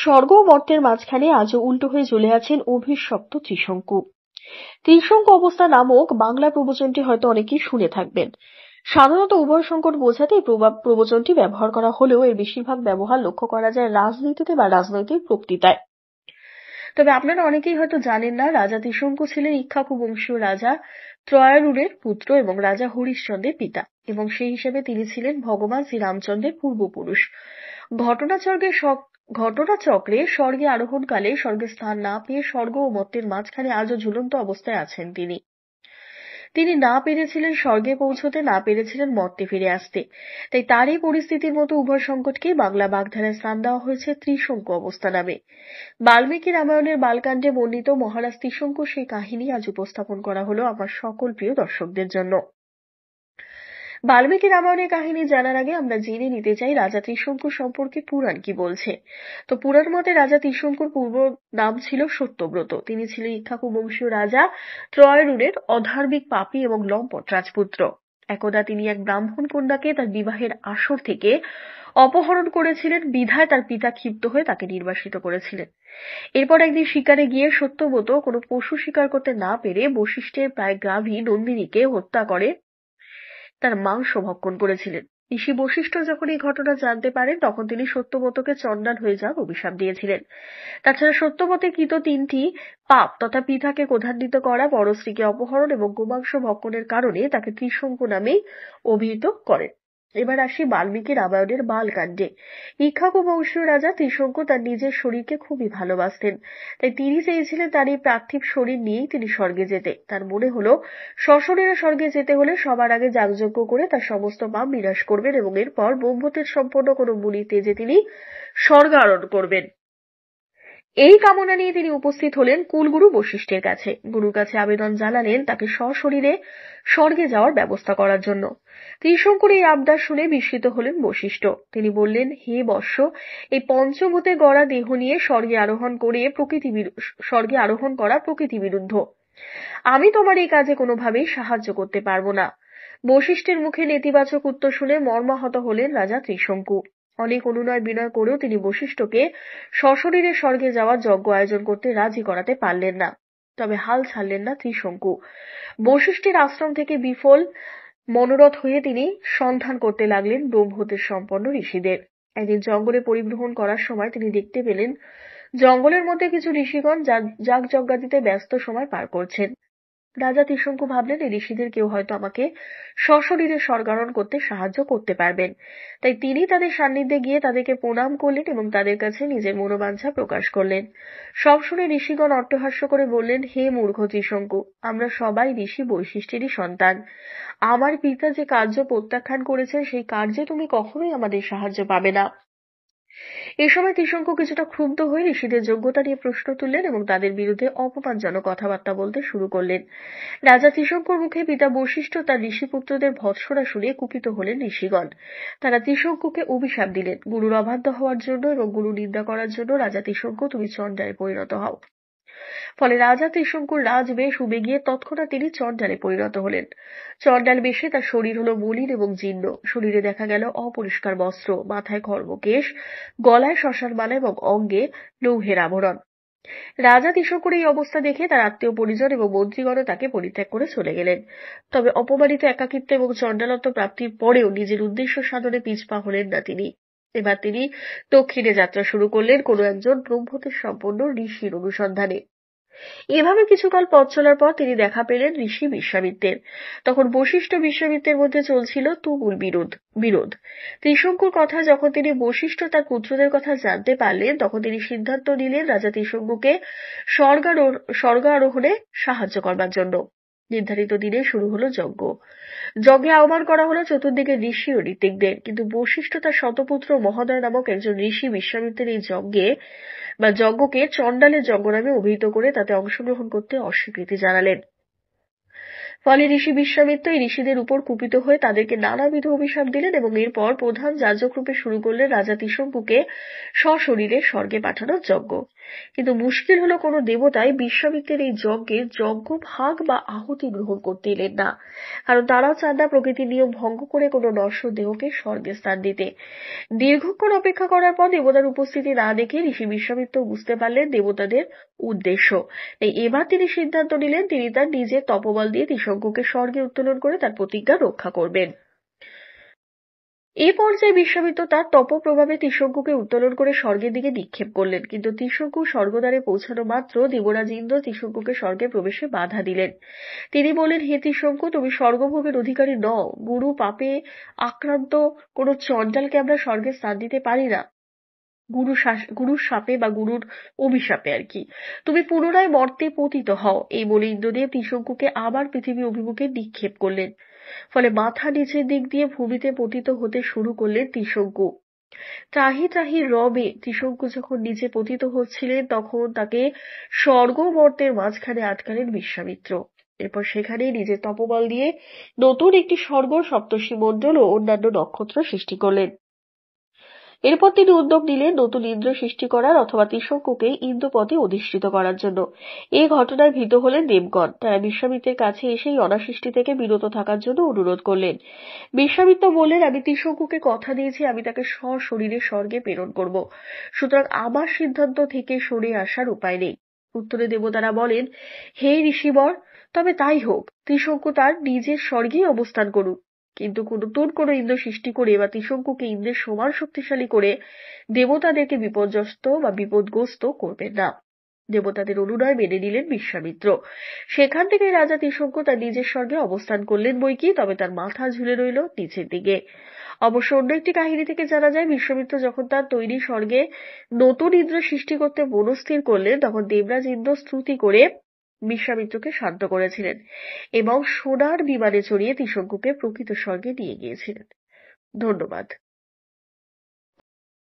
স্বর্গ ও মর্ত্যের মাঝখানে আজও উল্টো হয়ে ঝুলে আছেন অভিশপ্ত ত্রিশঙ্কু। ত্রিশঙ্কু অবস্থা নামক বাংলা প্রবচনটি হয়তো অনেকেই শুনে থাকবেন। সাধারণত উভয় সংকট বোঝাতে এই প্রবচনটি ব্যবহার করা হলেও এর বেশিরভাগ ব্যবহার লক্ষ্য করা যায় রাজনীতিতে বা রাজনৈতিক বক্তৃতায়। তবে আপনারা অনেকেই হয়তো জানেন না, রাজা ত্রিশঙ্কু ছিলেন ইক্ষ্বাকু বংশীয় রাজা ত্রয়ারুরের পুত্র এবং রাজা হরিশ্চন্দ্রের পিতা, এবং সেই হিসেবে তিনি ছিলেন ভগবান শ্রীরামচন্দ্রের পূর্বপুরুষ। ঘটনাচক্রে স্বর্গে আরোহণকালে স্বর্গে স্থান না পেয়ে স্বর্গ ও মর্ত্যের মাঝখানে আজও ঝুলন্ত অবস্থায় আছেন তিনি না পেরেছিলেন স্বর্গে পৌঁছতে, না পেরেছিলেন মর্ত্যে ফিরে আসতে। তাই তার এই পরিস্থিতির মতো উভয় সংকটকে বাংলা বাগধারায় স্থান দেওয়া হয়েছে ত্রিশঙ্কু অবস্থা নামে। বাল্মীকি রামায়ণের বালকাণ্ডে বর্ণিত মহারাজ ত্রিশঙ্কুর সেই কাহিনী আজ উপস্থাপন করা হলো আমার সকল প্রিয় দর্শকদের জন্য। বাল্মীকি রামায়ণের কাহিনী জানার আগে আমরা জেনে নিতে চাই রাজা ত্রিশঙ্কুর সম্পর্কে পুরাণ কি বলছে। তো পুরাণ মতে রাজা ত্রিশঙ্কুর পূর্ব নাম ছিল সত্যব্রত। তিনি ছিলেন ইক্ষ্বাকু বংশীয় রাজা ত্রয়ারুরের অধার্মিক, পাপী এবং লম্পট রাজপুত্র। একদা তিনি এক ব্রাহ্মণ কন্যাকে তার বিবাহের আসর থেকে অপহরণ করেছিলেন, বিধায় তার পিতা ক্ষিপ্ত হয়ে তাকে নির্বাসিত করেছিলেন। এরপর একদিন শিকারে গিয়ে সত্যব্রত কোনো পশু শিকার করতে না পেরে বশিষ্ঠের প্রায় গাভী নন্দিনীকে হত্যা করে তার মাংস ভক্ষণ করেছিলেন। ঋষি বশিষ্ঠ যখন এই ঘটনা জানতে পারেন, তখন তিনি সত্যব্রতকে চণ্ডাল হয়ে যাওয়ার অভিশাপ দিয়েছিলেন। তাছাড়া সত্যব্রতের কৃত 3টি পাপ তথা পিতাকে ক্রোধান্বিত করা, পরস্ত্রীকে অপহরণ এবং গোমাংস ভক্ষণের কারণে তাকে ত্রিশঙ্কু নামেই অভিহিত করেন। এবার আসি বাল্মীকি রামায়ণের বালকাণ্ডে। ইক্ষ্বাকু বংশীয় রাজা ত্রিশঙ্কু তার নিজের শরীরকে খুবই ভালোবাসতেন। তাই তিনি চেয়েছিলেন তার এই পার্থিব শরীর নিয়েই তিনি স্বর্গে যেতে। তার মনে হলো সশরীরে স্বর্গে যেতে হলে সবার আগে যাগযজ্ঞ করে তার সমস্ত পাপ বিনাশ করবেন এবং এরপর ব্রহ্মতেজ সম্পন্ন কোনো মুনির তেজে তিনি স্বর্গারোহণ করবেন। এই কামনা নিয়ে তিনি উপস্থিত হলেন কুলগুরু বশিষ্ঠের কাছে। গুরুর কাছে আবেদন জানালেন তাকে সশরীরে স্বর্গে যাওয়ার ব্যবস্থা করার জন্য। ত্রিশঙ্কুর এই আবদার শুনে বিস্মিত হলেন বশিষ্ঠ। তিনি বললেন, হে বৎস, এই পঞ্চভূতে গড়া দেহ নিয়ে স্বর্গে আরোহণ করা প্রকৃতি বিরুদ্ধ। আমি তোমার এই কাজে কোনোভাবেই সাহায্য করতে পারবো না। বশিষ্ঠের মুখে নেতিবাচক উত্তর শুনে মর্মাহত হলেন রাজা ত্রিশঙ্কু। অনেক অনুনয় বিনয় করেও তিনি বশিষ্ঠকে সশরীরে স্বর্গে যাওয়ার যজ্ঞ আয়োজন করতে রাজি করাতে পারলেন না। তবে হাল ছাড়লেন না ত্রিশঙ্কু। বশিষ্ঠের আশ্রম থেকে বিফল মনোরথ হয়ে তিনি সন্ধান করতে লাগলেন ব্রহ্মতেজ সম্পন্ন ঋষিদের। একদিন জঙ্গলে পরিভ্রমণ করার সময় তিনি দেখতে পেলেন জঙ্গলের মধ্যে কিছু ঋষিগণ যাগযজ্ঞাদিতে ব্যস্ত সময় পার করছেন। রাজা ত্রিশঙ্কু ভাবলেন, এই ঋষিদের কেউ হয়তো আমাকে সশরীরে স্বর্গারোহণ করতে সাহায্য করতে পারবেন। তাই তিনি তাদের সান্নিধ্যে গিয়ে তাদেরকে প্রণাম করলেন এবং তাদের কাছে নিজের মনোবাঞ্ছা প্রকাশ করলেন। সব শুনে ঋষিগণ অট্টহাস্য করে বললেন, হে মূর্খ ত্রিশঙ্কু, আমরা সবাই ঋষি বৈশিষ্ট্যেরই সন্তান। আমার পিতা যে কার্য প্রত্যাখ্যান করেছেন, সেই কার্যে তুমি কখনোই আমাদের সাহায্য পাবে না। এ সময় ত্রিশঙ্কু কিছুটা ক্ষুব্ধ হয়ে ঋষিদের যোগ্যতা নিয়ে প্রশ্ন তুললেন এবং তাদের বিরুদ্ধে অপমানজনক কথাবার্তা বলতে শুরু করলেন। রাজা ত্রিশঙ্কুর মুখে পিতা বশিষ্ঠ তার ঋষিপুত্রদের ভৎসনা শুনে কুপিত হলেন ঋষিগণ। তারা ত্রিশঙ্কুকে অভিশাপ দিলেন, গুরুর অবাধ্য হওয়ার জন্য এবং গুরু নিন্দা করার জন্য রাজা ত্রিশঙ্কু তুমি চণ্ডালে পরিণত হও। ফলে রাজা ত্রিশঙ্কুর রাজবেশ উবে গিয়ে তৎক্ষণাৎ তিনি চণ্ডালে পরিণত হলেন। চণ্ডাল বেশে তার শরীর হলো মলিন এবং জীর্ণ। শরীরে দেখা গেল অপরিষ্কার বস্ত্র, মাথায় খর্বকেশ, গলায় শ্মশান মালা এবং অঙ্গে লৌহের আভরণ। রাজা ত্রিশঙ্কুর এই অবস্থা দেখে তার আত্মীয় পরিজন এবং মন্ত্রীগণ তাকে পরিত্যাগ করে চলে গেলেন। তবে অপমানিত, একাকিত্ব এবং চণ্ডালত্ব প্রাপ্তির পরেও নিজের উদ্দেশ্য সাধনে পিছপা হলেন না তিনি। এবার তিনি দক্ষিণে যাত্রা শুরু করলেন কোনো একজন ব্রহ্মতেজ সম্পন্ন ঋষির অনুসন্ধানে। এভাবে কিছুকাল পথ চলার পর তিনি দেখা পেলেন ঋষি বিশ্বামিত্রের। তখন বশিষ্ঠ বিশ্বামিত্রের মধ্যে চলছিল তুমুল বিরোধ। ত্রিশঙ্কুর কথা যখন তিনি বশিষ্ঠ তার পুত্রদের কথা জানতে পারলেন, তখন তিনি সিদ্ধান্ত নিলেন রাজা ত্রিশঙ্কুকে স্বর্গারোহণে সাহায্য করবার জন্য। নির্ধারিত দিনে শুরু হলো যজ্ঞ। যজ্ঞে আহ্বান করা হলো চতুর্দিকে ঋষি ও ঋত্বিকদের, কিন্তু বশিষ্ঠ তার শতপুত্র মহোদয় নামক একজন ঋষি বিশ্বামিত্রের এই যজ্ঞকে চণ্ডালের যজ্ঞ নামে অভিহিত করে তাতে অংশগ্রহণ করতে অস্বীকৃতি জানালেন। ফলে ঋষি বিশ্বামিত্র এই ঋষিদের উপর কুপিত হয়ে তাদেরকে নানাবিধ অভিশাপ দিলেন এবং এরপর প্রধান যাজক রূপে শুরু করলেন রাজা ত্রিশঙ্কুকে সশরীরে স্বর্গে পাঠানোর যজ্ঞ। কিন্তু মুশকিল হলো কোনো দেবতাই বিশ্বামিত্রের এই যজ্ঞের যজ্ঞ ভাগ বা আহুতি গ্রহণ করতে এলেন না, কারণ তারাও চান না প্রকৃতির নিয়ম ভঙ্গ করে কোনো নশ্বর দেহকে স্বর্গে স্থান দিতে। দীর্ঘক্ষণ অপেক্ষা করার পর দেবতার উপস্থিতি না দেখে ঋষি বিশ্বামিত্র বুঝতে পারলেন দেবতাদের উদ্দেশ্য। তাই এবার তিনি সিদ্ধান্ত নিলেন তিনি তার নিজের তপবল দিয়ে ত্রিশঙ্কুকে স্বর্গে উত্তোলন করে তার প্রতিজ্ঞা রক্ষা করবেন। এই পর্যায়ে বিশ্বামিত্র তার তপপ্রভাবে ত্রিশঙ্কুকে উত্তোলন করে স্বর্গের দিকে নিক্ষেপ করলেন, কিন্তু ত্রিশঙ্কু স্বর্গদ্বারে পৌঁছানো মাত্র দেবরাজ ইন্দ্র ত্রিশঙ্কুকে স্বর্গে প্রবেশে বাধা দিলেন। তিনি বললেন, হে ত্রিশঙ্কু, তুমি স্বর্গভোগের অধিকারী নও। গুরু পাপে আক্রান্ত কোন চণ্ডালকে আমরা স্বর্গে স্থান দিতে পারি না, গুরুর শাপে বা গুরুর অভিশাপে আর কি। তুমি পুনরায় মর্তে পতিত হও। এই বলে ইন্দ্রদেব ত্রিশঙ্কুকে আবার পৃথিবী অভিমুখে নিক্ষেপ করলেন। ফলে মাথা নিচের দিক দিয়ে ভূমিতে পতিত হতে শুরু করলেন ত্রিশঙ্কু। ত্রাহি ত্রাহি রবে ত্রিশঙ্কু যখন নিচে পতিত হচ্ছিলেন তখন তাকে স্বর্গ মর্তের মাঝখানে আটকালেন বিশ্বামিত্র। এরপর সেখানেই নিজের তপবল দিয়ে নতুন একটি স্বর্গ, সপ্তর্ষি মণ্ডল ও অন্যান্য নক্ষত্র সৃষ্টি করলেন। এরপর তিনি উদ্যোগ নিলেন নতুন ইন্দ্র সৃষ্টি করার অথবা ত্রিশঙ্কুকে ইন্দ্রপদে অধিষ্ঠিত করার জন্য। এই ঘটনায় ভীত হলেন দেবগণ। তারা বিশ্বামিত্রের কাছে এসে এই অনাসৃষ্টি থেকে বিরত থাকার জন্য অনুরোধ করলেন। বিশ্বামিত্র বললেন, আমি ত্রিশঙ্কুকে কথা দিয়েছি আমি তাকে সশরীরে স্বর্গে প্রেরণ করব, সুতরাং আমার সিদ্ধান্ত থেকে সরে আসার উপায় নেই। উত্তরে দেবতারা বলেন, হে ঋষিবর, তবে তাই হোক, ত্রিশঙ্কু তার নিজের স্বর্গেই অবস্থান করুক, কিন্তু নতুন কোন ইন্দ্র সৃষ্টি করে বা ত্রিশঙ্কুকে ইন্দ্রের সমান শক্তিশালী করে দেবতাদেরকে বিপর্যস্ত বা বিপদগ্রস্ত করবেন না। দেবতাদের অনুনয় মেনে নিলেন বিশ্বামিত্র। সেখান থেকে রাজা ত্রিশঙ্কু তার নিজের স্বর্গে অবস্থান করলেন বৈকি, তবে তার মাথা ঝুলে রইল নিচের দিকে। অবশ্য অন্য একটি কাহিনী থেকে জানা যায়, বিশ্বামিত্র যখন তার তৈরি স্বর্গে নতুন ইন্দ্র সৃষ্টি করতে মনস্থির করলেন তখন দেবরাজ ইন্দ্র স্তুতি করে বিশ্বামিত্রকে শান্ত করেছিলেন এবং সোনার বিমানে চড়িয়ে ত্রিশঙ্কুকে প্রকৃত স্বর্গে নিয়ে গিয়েছিলেন। ধন্যবাদ।